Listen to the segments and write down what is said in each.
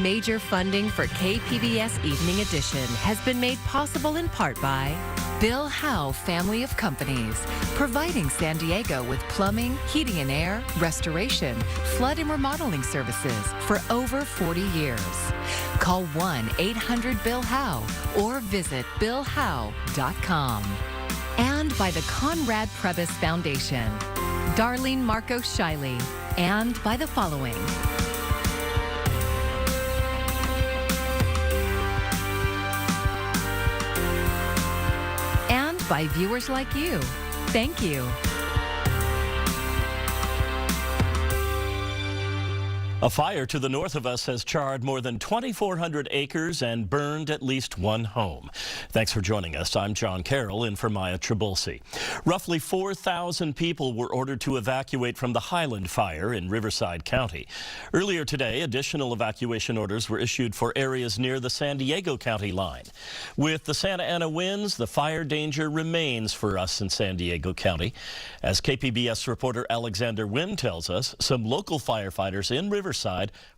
Major funding for KPBS Evening Edition has been made possible in part by Bill Howe Family of Companies, providing San Diego with plumbing, heating and air, restoration, flood and remodeling services for over 40 years. Call 1-800-BILL-HOWE or visit billhowe.com. And by the Conrad Prebys Foundation, Darlene Marco Shiley, and by the following. And by viewers like you. Thank you. A fire to the north of us has charred more than 2,400 acres and burned at least one home. Thanks for joining us. I'm John Carroll in for Maya Trabulsi. Roughly 4,000 people were ordered to evacuate from the Highland fire in Riverside County. Earlier today, additional evacuation orders were issued for areas near the San Diego County line. With the Santa Ana winds, the fire danger remains for us in San Diego County. As KPBS reporter Alexander Wynn tells us, some local firefighters in Riverside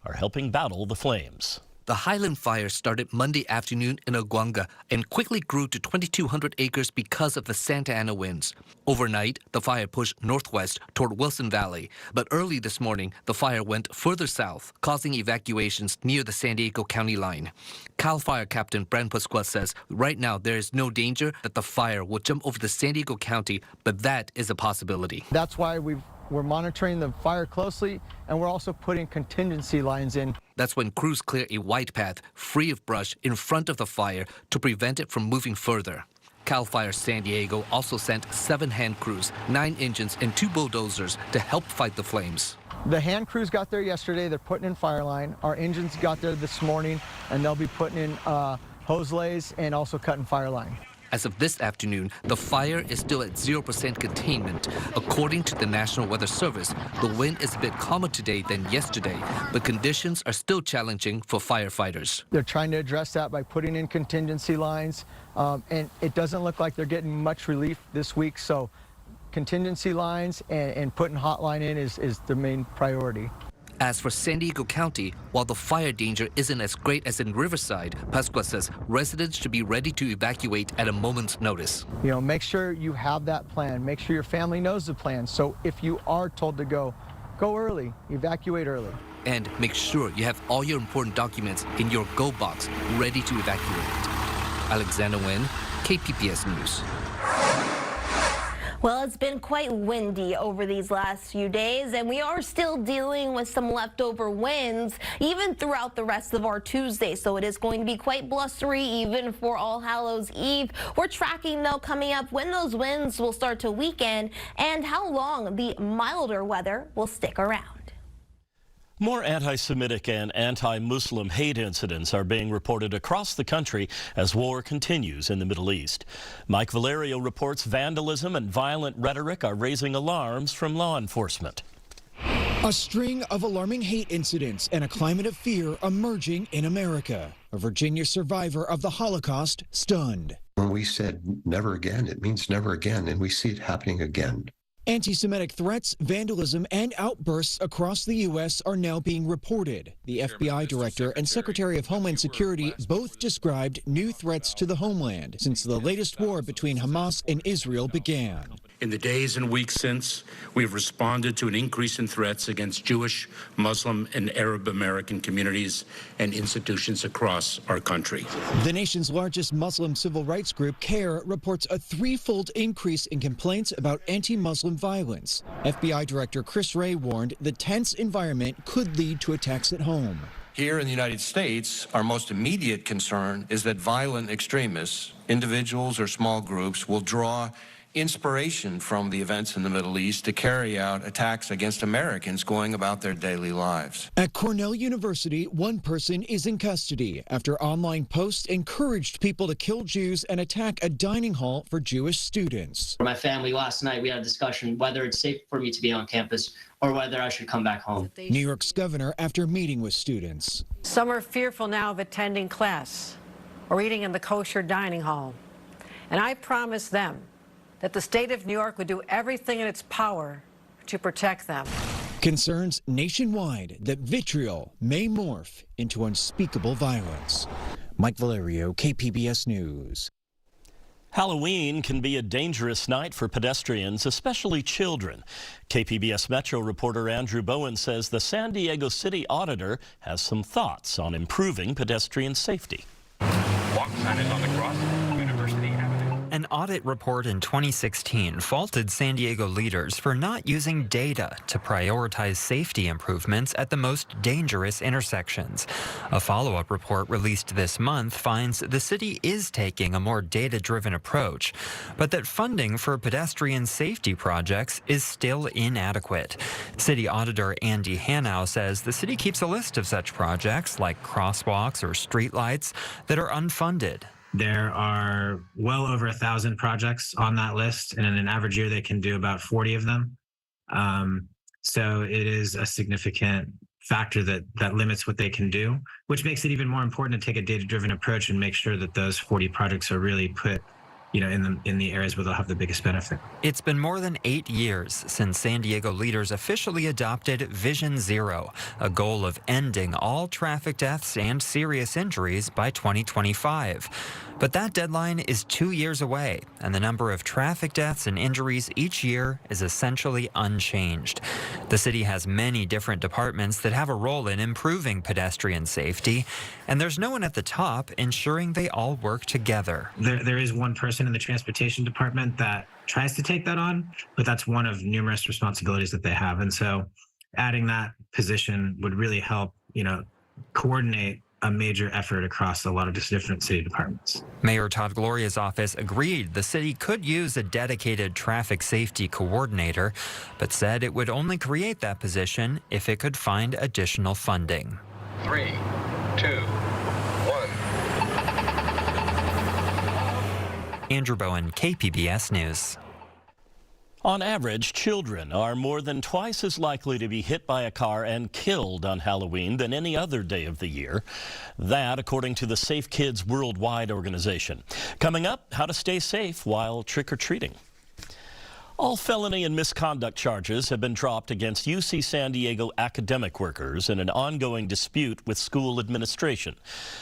are helping battle the flames. The Highland fire started Monday afternoon in Aguanga and quickly grew to 2,200 acres because of the Santa Ana winds. Overnight, the fire pushed northwest toward Wilson Valley, but early this morning, the fire went further south, causing evacuations near the San Diego County line. CAL FIRE Captain Brent Pasqua says right now there is no danger that the fire will jump over the San Diego County, but that is a possibility. That's why we're monitoring the fire closely, and we're also putting contingency lines in. That's when crews clear a wide path free of brush in front of the fire to prevent it from moving further. CAL FIRE San Diego also sent 7 hand crews, 9 engines, and 2 bulldozers to help fight the flames. The hand crews got there yesterday. They're putting in fire line. Our engines got there this morning, and they'll be putting in hose lays and also cutting fire line. As of this afternoon, the fire is still at 0% containment. According to the National Weather Service, the wind is a bit calmer today than yesterday, but conditions are still challenging for firefighters. They're trying to address that by putting in contingency lines, and it doesn't look like they're getting much relief this week, so contingency lines and putting hotline in is the main priority. As for San Diego County, while the fire danger isn't as great as in Riverside, Pasqua says residents should be ready to evacuate at a moment's notice. You know, make sure you have that plan. Make sure your family knows the plan. So if you are told to go early, evacuate early. And make sure you have all your important documents in your go box ready to evacuate. Alexander Nguyen, KPBS News. Well, it's been quite windy over these last few days, and we are still dealing with some leftover winds even throughout the rest of our Tuesday. So it is going to be quite blustery even for All Hallows Eve. We're tracking, though, coming up when those winds will start to weaken and how long the milder weather will stick around. More anti-Semitic and anti-Muslim hate incidents are being reported across the country as war continues in the Middle East. Mike Valerio reports vandalism and violent rhetoric are raising alarms from law enforcement. A string of alarming hate incidents and a climate of fear emerging in America. A Virginia survivor of the Holocaust stunned. When we said never again, it means never again, and we see it happening again. Anti-Semitic threats, vandalism, and outbursts across the U.S. are now being reported. The FBI director and Secretary of Homeland Security both described new threats to the homeland since the latest war between Hamas and Israel began. In the days and weeks since, we have responded to an increase in threats against Jewish, Muslim, and Arab American communities and institutions across our country. The nation's largest Muslim civil rights group, CARE, reports a threefold increase in complaints about anti-Muslim violence. FBI Director Chris Wray warned the tense environment could lead to attacks at home. Here in the United States, our most immediate concern is that violent extremists, individuals or small groups, will draw inspiration from the events in the Middle East to carry out attacks against Americans going about their daily lives. At Cornell University, one person is in custody after online posts encouraged people to kill Jews and attack a dining hall for Jewish students. For my family last night, we had a discussion whether it's safe for me to be on campus or whether I should come back home. New York's governor after meeting with students. Some are fearful now of attending class or eating in the kosher dining hall. And I promised them that the state of New York would do everything in its power to protect them. Concerns nationwide that vitriol may morph into unspeakable violence. Mike Valerio, KPBS News. Halloween can be a dangerous night for pedestrians, especially children. KPBS Metro reporter Andrew Bowen says the San Diego City Auditor has some thoughts on improving pedestrian safety. Walk sign is on the cross, University Avenue. An audit report in 2016 faulted San Diego leaders for not using data to prioritize safety improvements at the most dangerous intersections. A follow-up report released this month finds the city is taking a more data-driven approach, but that funding for pedestrian safety projects is still inadequate. City Auditor Andy Hanau says the city keeps a list of such projects like crosswalks or streetlights that are unfunded. There are well over 1,000 projects on that list, and in an average year, they can do about 40 of them. So it is a significant factor that limits what they can do, which makes it even more important to take a data-driven approach and make sure that those 40 projects are really put, in the areas where they'll have the biggest benefit. It's been more than 8 years since San Diego leaders officially adopted Vision Zero, a goal of ending all traffic deaths and serious injuries by 2025. But that deadline is 2 years away, and the number of traffic deaths and injuries each year is essentially unchanged. The city has many different departments that have a role in improving pedestrian safety, and there's no one at the top ensuring they all work together. There is one person in the transportation department that tries to take that on, but that's one of numerous responsibilities that they have. And so adding that position would really help, coordinate a major effort across a lot of different city departments. Mayor Todd Gloria's office agreed the city could use a dedicated traffic safety coordinator, but said it would only create that position if it could find additional funding. 3, 2, 1. Andrew Bowen, KPBS News. On average, children are more than twice as likely to be hit by a car and killed on Halloween than any other day of the year. That, according to the Safe Kids Worldwide organization. Coming up, how to stay safe while trick-or-treating. All felony and misconduct charges have been dropped against UC San Diego academic workers in an ongoing dispute with school administration.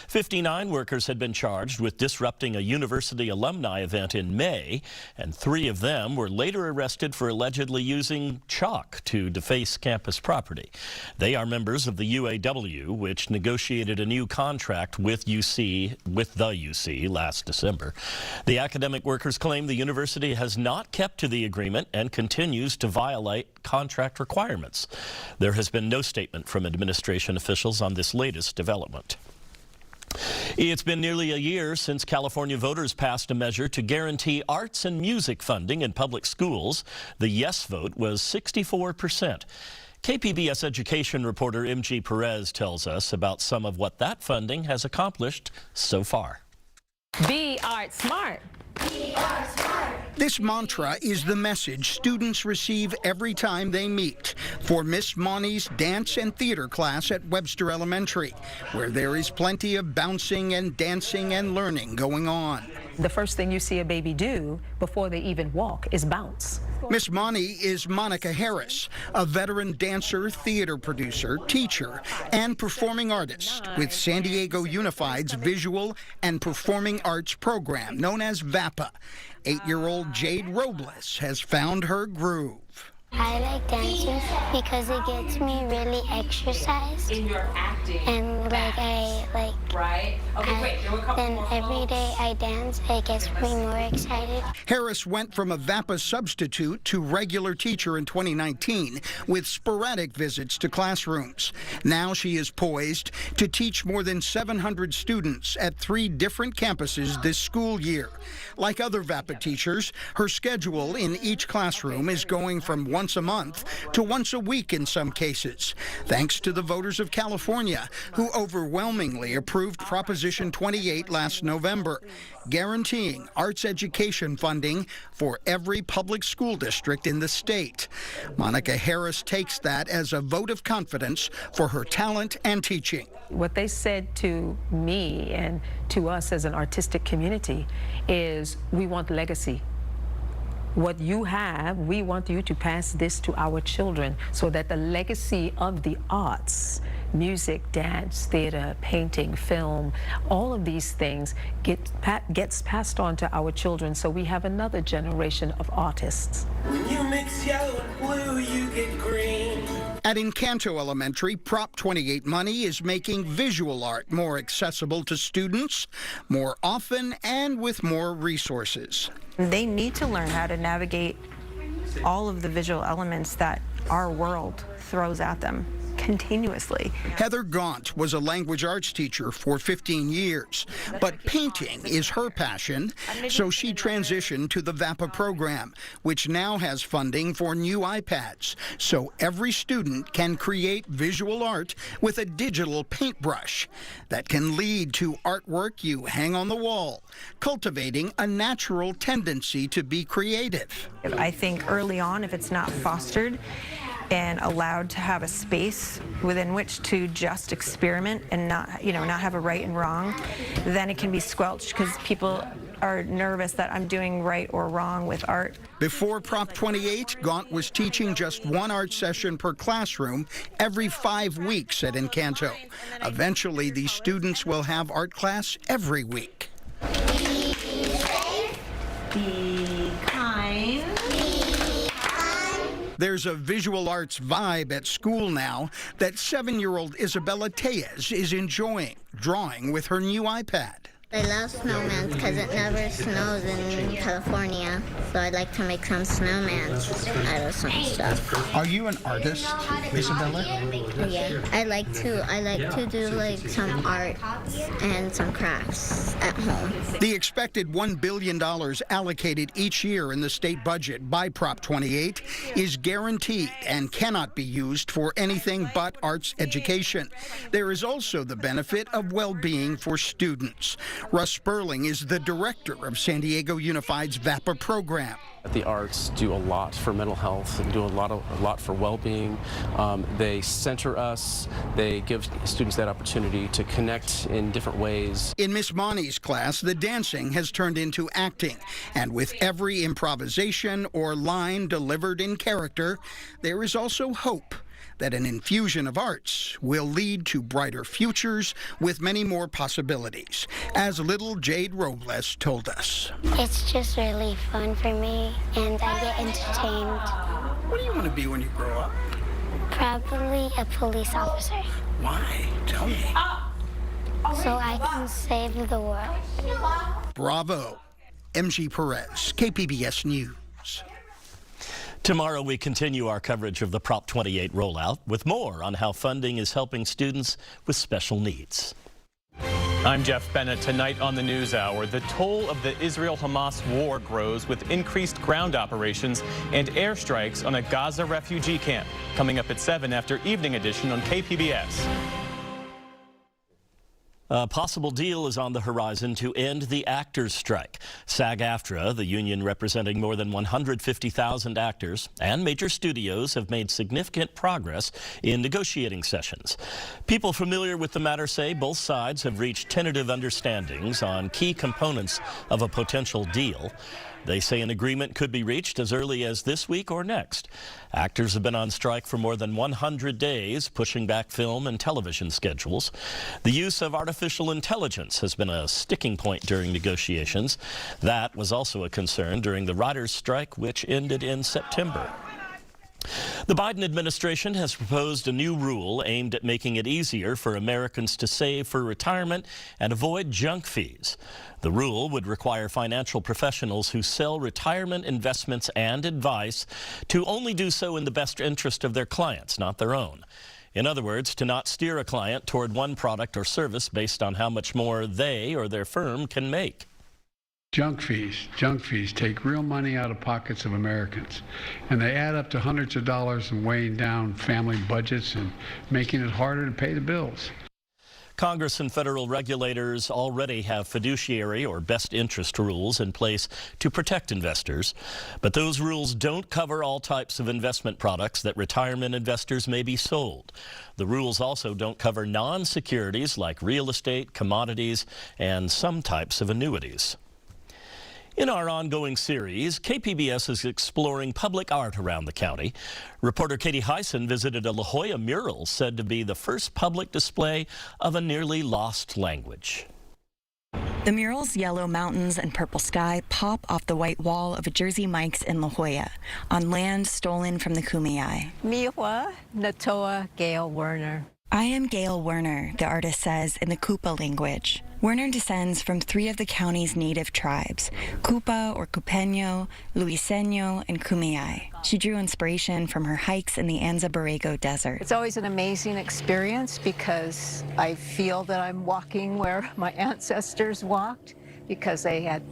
59 workers had been charged with disrupting a university alumni event in May, and 3 of them were later arrested for allegedly using chalk to deface campus property. They are members of the UAW, which negotiated a new contract with the UC last December. The academic workers claim the university has not kept to the agreement and continues to violate contract requirements. There has been no statement from administration officials on this latest development. It's been nearly a year since California voters passed a measure to guarantee arts and music funding in public schools. The yes vote was 64%. KPBS education reporter MG Perez tells us about some of what that funding has accomplished so far. Be art smart. Be art smart. This mantra is the message students receive every time they meet for Miss Monty's dance and theater class at Webster Elementary, where there is plenty of bouncing and dancing and learning going on. The first thing you see a baby do before they even walk is bounce. Miss Monty is Monica Harris, a veteran dancer, theater producer, teacher, and performing artist with San Diego Unified's Visual and Performing Arts program known as VAPA. 8-year-old Jade Robles has found her groove. I like dancing because it gets me really exercised. In your acting. And Right? Okay, wait, there were a couple then more. every day I dance, it gets me more excited. Harris went from a VAPA substitute to regular teacher in 2019 with sporadic visits to classrooms. Now she is poised to teach more than 700 students at 3 different campuses this school year. Like other VAPA teachers, her schedule in each classroom is going from once a month to once a week in some cases, thanks to the voters of California, who overwhelmingly approved Proposition 28 last November, guaranteeing arts education funding for every public school district in the state. Monica Harris takes that as a vote of confidence for her talent and teaching. What they said to me and to us as an artistic community is we want legacy. what you have, we want you to pass this to our children so that the legacy of the arts, music, dance, theater, painting, film, all of these things gets passed on to our children, so we have another generation of artists. When you mix yellow and blue, you get green. At Encanto Elementary, Prop 28 money is making visual art more accessible to students more often and with more resources. They need to learn how to navigate all of the visual elements that our world throws at them continuously. Heather Gaunt was a language arts teacher for 15 years, but painting is her passion, so she transitioned to the VAPA program, which now has funding for new iPads, so every student can create visual art with a digital paintbrush that can lead to artwork you hang on the wall, cultivating a natural tendency to be creative. I think early on, if it's not fostered and allowed to have a space within which to just experiment and not have a right and wrong, then it can be squelched because people are nervous that I'm doing right or wrong with art. Before Prop 28, Gaunt was teaching just one art session per classroom every 5 weeks at Encanto. Eventually, these students will have art class every week. Be kind. There's a visual arts vibe at school now that 7-year-old Isabella Tellez is enjoying, drawing with her new iPad. I love snowmen because it never snows in California, so I'd like to make some snowmen out of some stuff. Are you an artist, Isabella? Yeah, I like to do like some art and some crafts at home. The expected $1 billion allocated each year in the state budget by Prop 28 is guaranteed and cannot be used for anything but arts education. There is also the benefit of well-being for students. Russ Sperling is the director of San Diego Unified's VAPA program. The arts do a lot for mental health, do a lot for well-being. They center us. They give students that opportunity to connect in different ways. In Miss Mani's class, the dancing has turned into acting. And with every improvisation or line delivered in character, there is also hope that an infusion of arts will lead to brighter futures with many more possibilities, as little Jade Robles told us. It's just really fun for me, and I get entertained. What do you want to be when you grow up? Probably a police officer. Why? Tell me. So I can save the world. Bravo. MG Perez, KPBS News. Tomorrow we continue our coverage of the Prop 28 rollout with more on how funding is helping students with special needs. I'm Jeff Bennett. Tonight on the NewsHour, the toll of the Israel-Hamas war grows with increased ground operations and airstrikes on a Gaza refugee camp. Coming up at 7 after Evening Edition on KPBS. A possible deal is on the horizon to end the actors' strike. SAG-AFTRA, the union representing more than 150,000 actors, and major studios have made significant progress in negotiating sessions. People familiar with the matter say both sides have reached tentative understandings on key components of a potential deal. They say an agreement could be reached as early as this week or next. Actors have been on strike for more than 100 days, pushing back film and television schedules. The use of artificial intelligence has been a sticking point during negotiations. That was also a concern during the writers' strike, which ended in September. The Biden administration has proposed a new rule aimed at making it easier for Americans to save for retirement and avoid junk fees. The rule would require financial professionals who sell retirement investments and advice to only do so in the best interest of their clients, not their own. In other words, to not steer a client toward one product or service based on how much more they or their firm can make. Junk fees take real money out of pockets of Americans, and they add up to hundreds of dollars and weighing down family budgets and making it harder to pay the bills. Congress and federal regulators already have fiduciary or best interest rules in place to protect investors, but those rules don't cover all types of investment products that retirement investors may be sold. The rules also don't cover non-securities like real estate, commodities, and some types of annuities. In our ongoing series, KPBS is exploring public art around the county. Reporter Katie Hyson visited a La Hoya mural said to be the first public display of a nearly lost language. The mural's yellow mountains and purple sky pop off the white wall of a Jersey Mike's in La Hoya, on land stolen from the Kumeyaay. Miwa Natoa Gail Werner. I am Gail Werner, the artist says in the Koopa language. Werner descends from 3 of the county's native tribes, Koopa or Kupeño, Luiseño, and Kumeyaay. She drew inspiration from her hikes in the Anza Borrego Desert. It's always an amazing experience because I feel that I'm walking where my ancestors walked because they had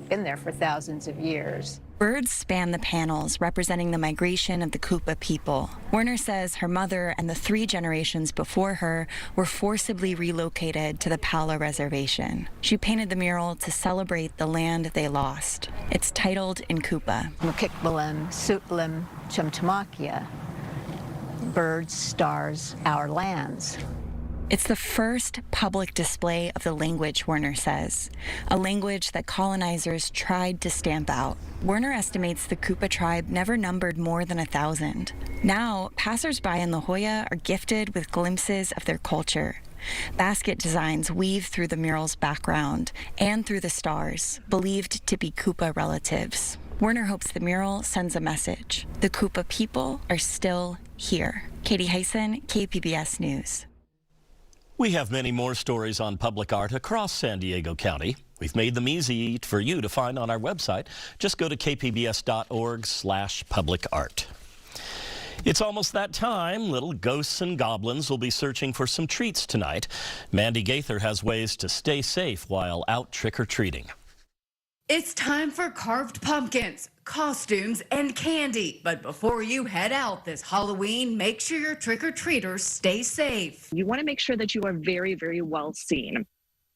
been there for thousands of years. Birds span the panels, representing the migration of the Koopa people. Werner says her mother and the 3 generations before her were forcibly relocated to the Pala Reservation. She painted the mural to celebrate the land they lost. It's titled in Koopa. Mukikbalem, Sutlem, Chumtamakia. Birds, stars, our lands. It's the first public display of the language, Werner says, a language that colonizers tried to stamp out. Werner estimates the Koopa tribe never numbered more than 1,000. Now, passersby in La Hoya are gifted with glimpses of their culture. Basket designs weave through the mural's background and through the stars, believed to be Koopa relatives. Werner hopes the mural sends a message. The Koopa people are still here. Katie Hyson, KPBS News. We have many more stories on public art across San Diego County. We've made them easy for you to find on our website. Just go to kpbs.org/publicart. It's almost that time. Little ghosts and goblins will be searching for some treats tonight. Mandy Gaither has ways to stay safe while out trick-or-treating. It's time for carved pumpkins, costumes, and candy. But before you head out this Halloween, make sure your trick-or-treaters stay safe. You want to make sure that you are very, very well seen.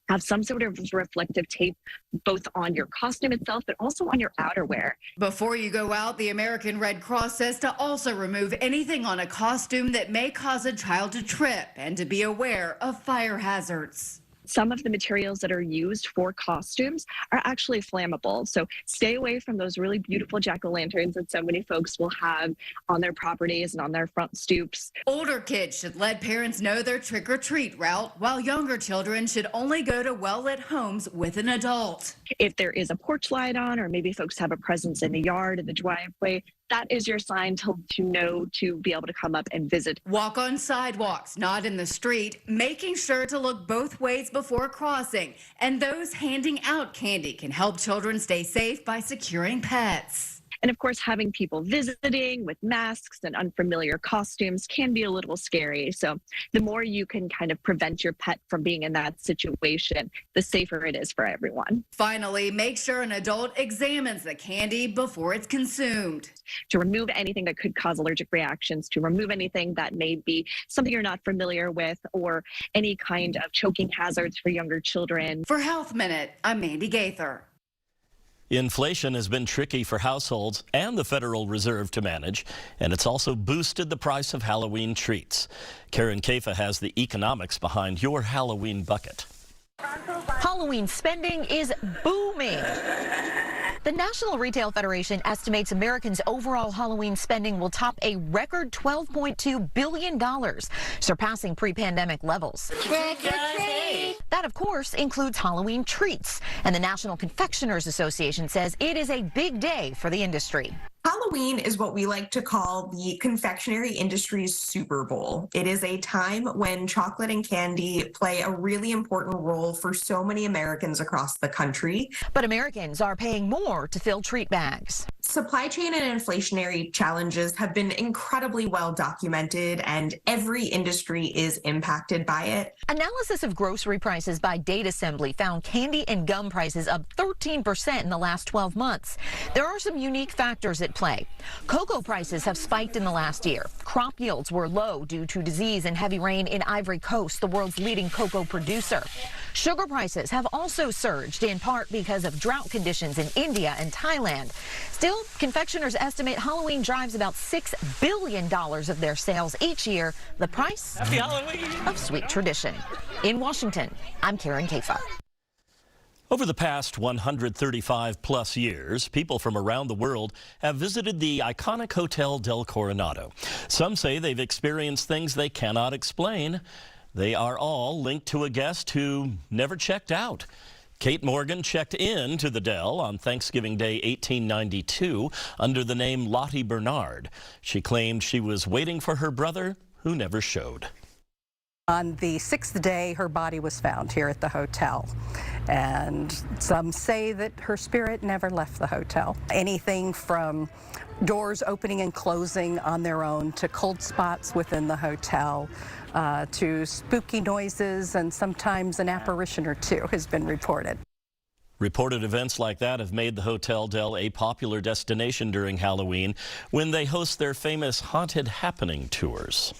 Have some sort of reflective tape both on your costume itself, but also on your outerwear. Before you go out, the American Red Cross says to also remove anything on a costume that may cause a child to trip and to be aware of fire hazards. Some of the materials that are used for costumes are actually flammable. So stay away from those really beautiful jack-o'-lanterns that so many folks will have on their properties and on their front stoops. Older kids should let parents know their trick-or-treat route, while younger children should only go to well-lit homes with an adult. If there is a porch light on, or maybe folks have a presence in the yard, in the driveway, that is your sign to know to be able to come up and visit. Walk on sidewalks, not in the street, making sure to look both ways before crossing. And those handing out candy can help children stay safe by securing pets. And of course, having people visiting with masks and unfamiliar costumes can be a little scary. So the more you can kind of prevent your pet from being in that situation, the safer it is for everyone. Finally, make sure an adult examines the candy before it's consumed. To remove anything that could cause allergic reactions, to remove anything that may be something you're not familiar with, or any kind of choking hazards for younger children. For Health Minute, I'm Mandy Gaither. Inflation has been tricky for households and the Federal Reserve to manage, and it's also boosted the price of Halloween treats. Karen Koopa has the economics behind your Halloween bucket. Halloween spending is booming. The National Retail Federation estimates Americans' overall Halloween spending will top a record $12.2 billion, surpassing pre-pandemic levels. That, of course, includes Halloween treats, and the National Confectioners Association says it is a big day for the industry. Halloween is what we like to call the confectionery industry's Super Bowl. It is a time when chocolate and candy play a really important role for so many Americans across the country. But Americans are paying more to fill treat bags. Supply chain and inflationary challenges have been incredibly well documented, and every industry is impacted by it. Analysis of grocery prices by Date Assembly found candy and gum prices up 13% in the last 12 months. There are some unique factors at play. Cocoa prices have spiked in the last year. Crop yields were low due to disease and heavy rain in Ivory Coast, the world's leading cocoa producer. Sugar prices have also surged, in part because of drought conditions in India and Thailand. Still, confectioners estimate Halloween drives about $6 billion of their sales each year, the price of sweet tradition. In Washington, I'm Karen Koopa. Over the past 135 plus years, people from around the world have visited the iconic Hotel del Coronado. Some say they've experienced things they cannot explain. They are all linked to a guest who never checked out. Kate Morgan checked in to the Del on Thanksgiving Day 1892 under the name Lottie Bernard. She claimed she was waiting for her brother who never showed. On the 6th day, her body was found here at the hotel. And some say that her spirit never left the hotel. Anything from doors opening and closing on their own to cold spots within the hotel to spooky noises, and sometimes an apparition or two has been reported. Reported events like that have made the Hotel Del a popular destination during Halloween when they host their famous Haunted Happening tours.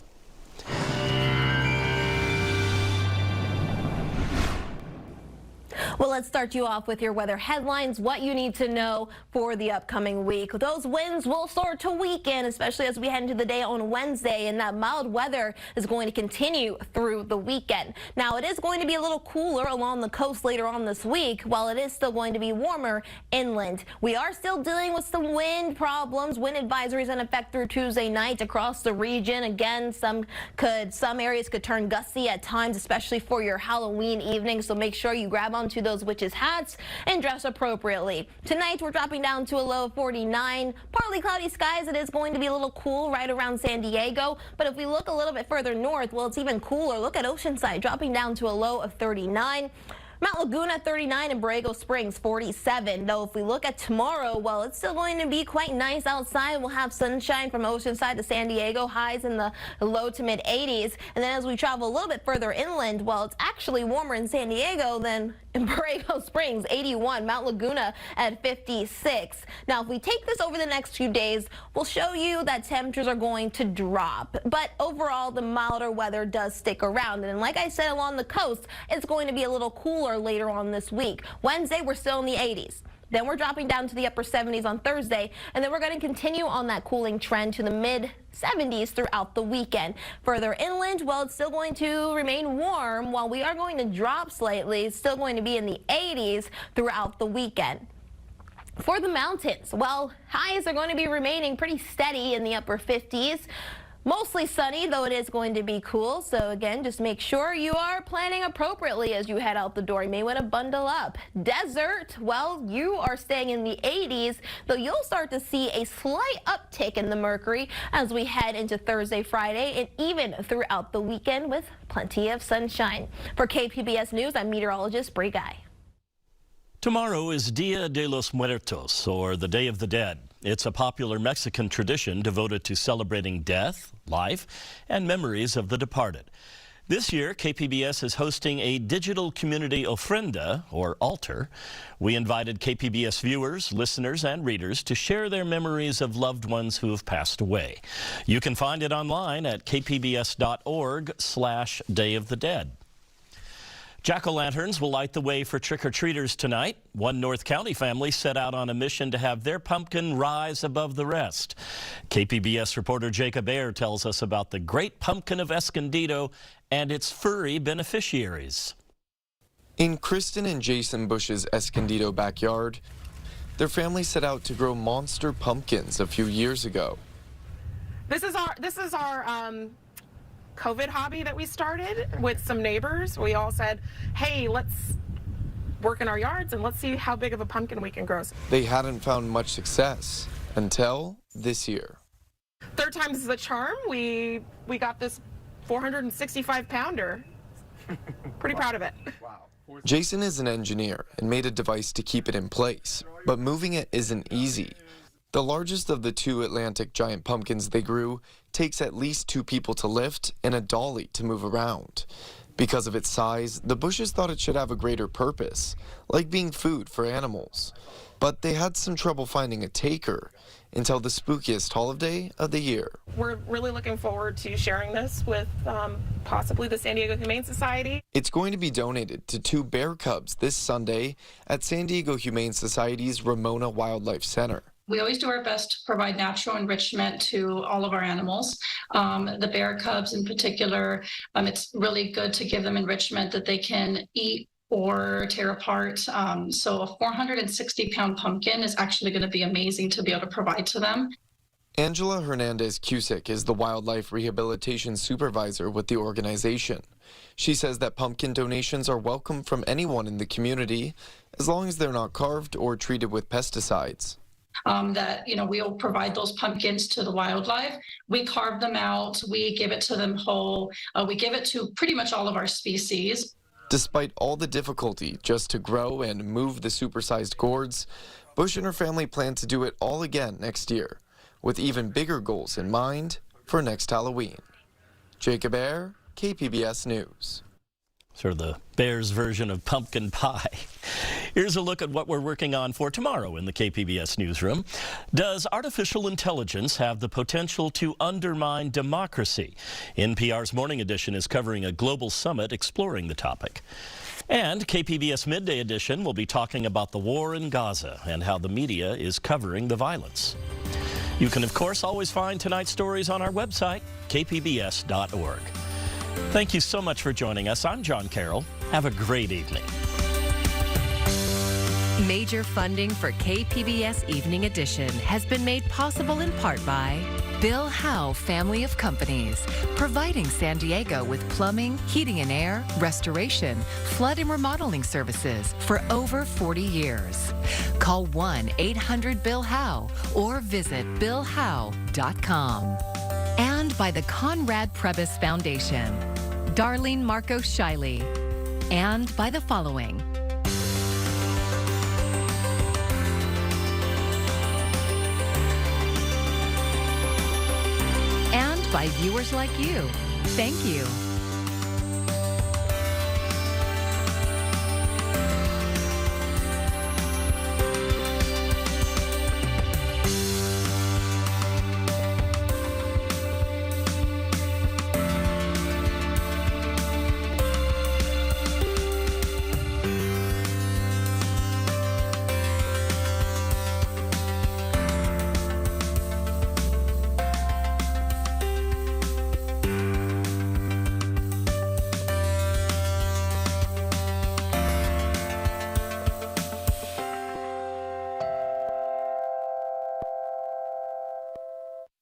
Well, let's start you off with your weather headlines, what you need to know for the upcoming week. Those winds will start to weaken, especially as we head into the day on Wednesday, and that mild weather is going to continue through the weekend. Now, it is going to be a little cooler along the coast later on this week, while it is still going to be warmer inland. We are still dealing with some wind problems, wind advisories in effect through Tuesday night across the region. Again, some areas could turn gusty at times, especially for your Halloween evening, so make sure you grab onto those witches' hats and dress appropriately. Tonight, we're dropping down to a low of 49. Partly cloudy skies. It is going to be a little cool right around San Diego. But if we look a little bit further north, well, it's even cooler. Look at Oceanside, dropping down to a low of 39. Mount Laguna 39 and Borrego Springs 47. Though if we look at tomorrow, well, it's still going to be quite nice outside. We'll have sunshine from Oceanside to San Diego, highs in the low to mid 80s. And then as we travel a little bit further inland, well, it's actually warmer in San Diego than in Borrego Springs, 81. Mount Laguna at 56. Now, if we take this over the next few days, we'll show you that temperatures are going to drop. But overall, the milder weather does stick around. And like I said, along the coast, it's going to be a little cooler later on this week. Wednesday, we're still in the 80s. Then we're dropping down to the upper 70s on Thursday, and then we're going to continue on that cooling trend to the mid 70s throughout the weekend. Further inland, well, it's still going to remain warm. While we are going to drop slightly, it's still going to be in the 80s throughout the weekend. For the mountains, well, highs are going to be remaining pretty steady in the upper 50s. Mostly sunny, though it is going to be cool. So again, just make sure you are planning appropriately as you head out the door. You may want to bundle up. Desert, well, you are staying in the 80s, though you'll start to see a slight uptick in the mercury as we head into Thursday, Friday, and even throughout the weekend with plenty of sunshine. For KPBS News, I'm meteorologist Bree Guy. Tomorrow is Dia de los Muertos, or the Day of the Dead. It's a popular Mexican tradition devoted to celebrating death, life, and memories of the departed. This year, KPBS is hosting a digital community ofrenda, or altar. We invited KPBS viewers, listeners, and readers to share their memories of loved ones who have passed away. You can find it online at kpbs.org/Day of the Dead. Jack-o'-lanterns will light the way for trick-or-treaters tonight. One North County family set out on a mission to have their pumpkin rise above the rest. KPBS reporter Jacob Ayer tells us about the Great Pumpkin of Escondido and its furry beneficiaries. In Kristen and Jason Bush's Escondido backyard, their family set out to grow monster pumpkins a few years ago. This is our COVID hobby that we started with some neighbors. We all said, hey, let's work in our yards and let's see how big of a pumpkin we can grow. They hadn't found much success until this year. Third time is the charm. We got this 465-pounder. Pretty proud of it. Jason is an engineer and made a device to keep it in place, but moving it isn't easy. The largest of the two Atlantic giant pumpkins they grew takes at least 2 people to lift and a dolly to move around. Because of its size, the Bushes thought it should have a greater purpose, like being food for animals. But they had some trouble finding a taker until the spookiest holiday of the year. We're really looking forward to sharing this with possibly the San Diego Humane Society. It's going to be donated to 2 bear cubs this Sunday at San Diego Humane Society's Ramona Wildlife Center. We always do our best to provide natural enrichment to all of our animals. The bear cubs in particular, it's really good to give them enrichment that they can eat or tear apart. So a 460-pound pumpkin is actually going to be amazing to be able to provide to them. Angela Hernandez-Cusick is the wildlife rehabilitation supervisor with the organization. She says that pumpkin donations are welcome from anyone in the community, as long as they're not carved or treated with pesticides. We'll provide those pumpkins to the wildlife. We carve them out, we give it to them whole, we give it to pretty much all of our species. Despite all the difficulty just to grow and move the supersized gourds, Bush and her family plan to do it all again next year, with even bigger goals in mind for next Halloween. Jacob Ayer, KPBS News. Sort of the Bears version of pumpkin pie. Here's a look at what we're working on for tomorrow in the KPBS newsroom. Does artificial intelligence have the potential to undermine democracy? NPR's Morning Edition is covering a global summit exploring the topic. And KPBS Midday Edition will be talking about the war in Gaza and how the media is covering the violence. You can, of course, always find tonight's stories on our website, kpbs.org. Thank you so much for joining us. I'm John Carroll. Have a great evening. Major funding for KPBS Evening Edition has been made possible in part by Bill Howe Family of Companies, providing San Diego with plumbing, heating and air, restoration, flood and remodeling services for over 40 years. Call 1-800-BILL-HOWE or visit billhowe.com. And by the Conrad Prebys Foundation, Darlene Marcos Shiley, and by the following. And by viewers like you. Thank you.